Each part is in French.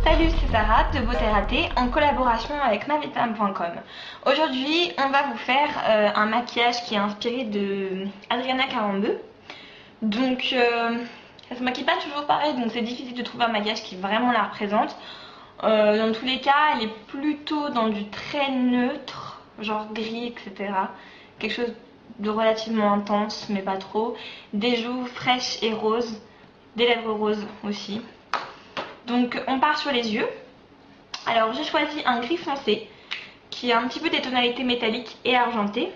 Salut, c'est Sarah de Beauté Ratée en collaboration avec mavitame.com. Aujourd'hui, on va vous faire un maquillage qui est inspiré de Adriana Karembeu. Donc, ça se maquille pas toujours pareil, donc c'est difficile de trouver un maquillage qui vraiment la représente. Dans tous les cas, elle est plutôt dans du très neutre, genre gris, etc. Quelque chose de relativement intense, mais pas trop. Des joues fraîches et roses, des lèvres roses aussi. Donc on part sur les yeux. Alors j'ai choisi un gris foncé qui a un petit peu des tonalités métalliques et argentées,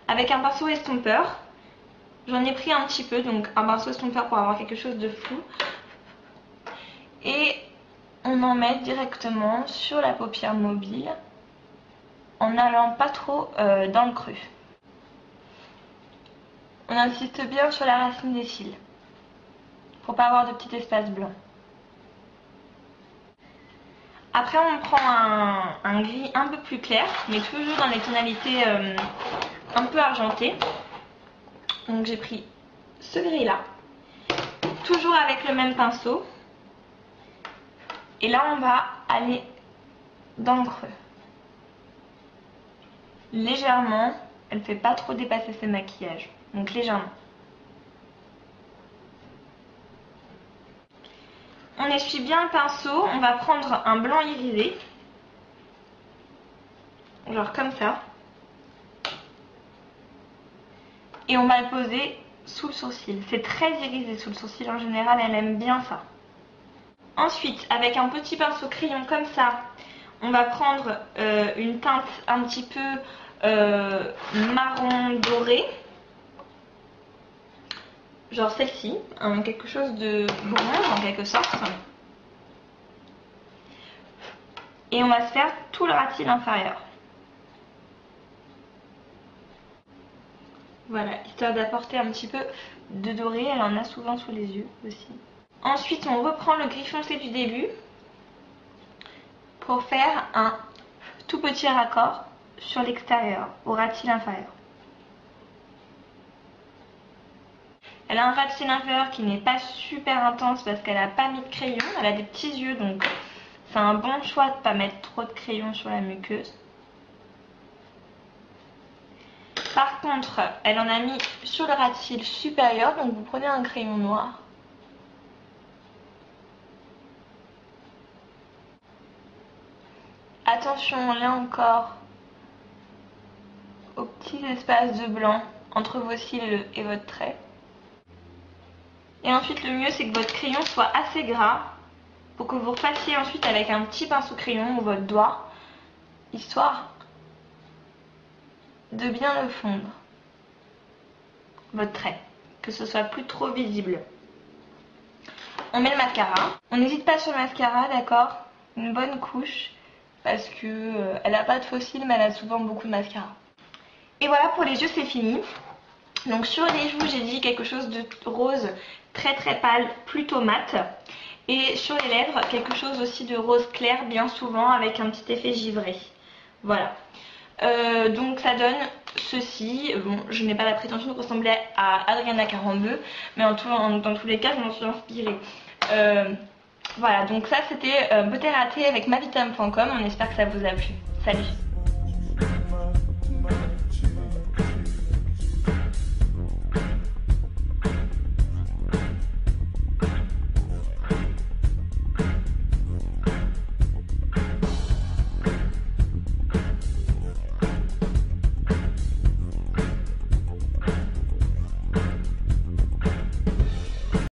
avec un pinceau estompeur. J'en ai pris un petit peu, donc un pinceau estompeur pour avoir quelque chose de flou. Et on en met directement sur la paupière mobile en n'allant pas trop dans le creux. On insiste bien sur la racine des cils pour pas avoir de petit espace blanc. Après on prend un gris un peu plus clair, mais toujours dans les tonalités un peu argentées. Donc j'ai pris ce gris là, toujours avec le même pinceau. Et là on va aller dans le creux. Légèrement, elle ne fait pas trop dépasser ses maquillages, donc légèrement. On essuie bien le pinceau, on va prendre un blanc irisé, genre comme ça, et on va le poser sous le sourcil. C'est très irisé sous le sourcil, en général elle aime bien ça. Ensuite, avec un petit pinceau crayon comme ça, on va prendre une teinte un petit peu marron doré, genre celle-ci, quelque chose de bronze en quelque sorte. Et on va se faire tout le ras de cils inférieur. Voilà, histoire d'apporter un petit peu de doré, elle en a souvent sous les yeux aussi. Ensuite, on reprend le gris foncé du début pour faire un tout petit raccord sur l'extérieur, au ras de cils inférieur. Elle a un ras de cils inférieur qui n'est pas super intense parce qu'elle n'a pas mis de crayon. Elle a des petits yeux, donc c'est un bon choix de ne pas mettre trop de crayon sur la muqueuse. Par contre, elle en a mis sur le ras de cils supérieur, donc vous prenez un crayon noir. Attention, là encore, aux petits espaces de blanc entre vos cils et votre trait. Et ensuite, le mieux, c'est que votre crayon soit assez gras pour que vous refassiez ensuite avec un petit pinceau crayon ou votre doigt, histoire de bien le fondre, votre trait, que ce soit plus trop visible. On met le mascara. On n'hésite pas sur le mascara, d'accord? Une bonne couche, parce que elle n'a pas de faux cils, mais elle a souvent beaucoup de mascara. Et voilà, pour les yeux, c'est fini. Donc sur les joues, j'ai dit quelque chose de rose très très pâle, plutôt mat. Et sur les lèvres, quelque chose aussi de rose clair, bien souvent, avec un petit effet givré. Voilà. Donc ça donne ceci. Bon, je n'ai pas la prétention de ressembler à Adriana Karembeu, mais dans tous les cas, je m'en suis inspirée. Voilà, donc ça c'était Beauté Ratée avec mavitame.com. On espère que ça vous a plu. Salut!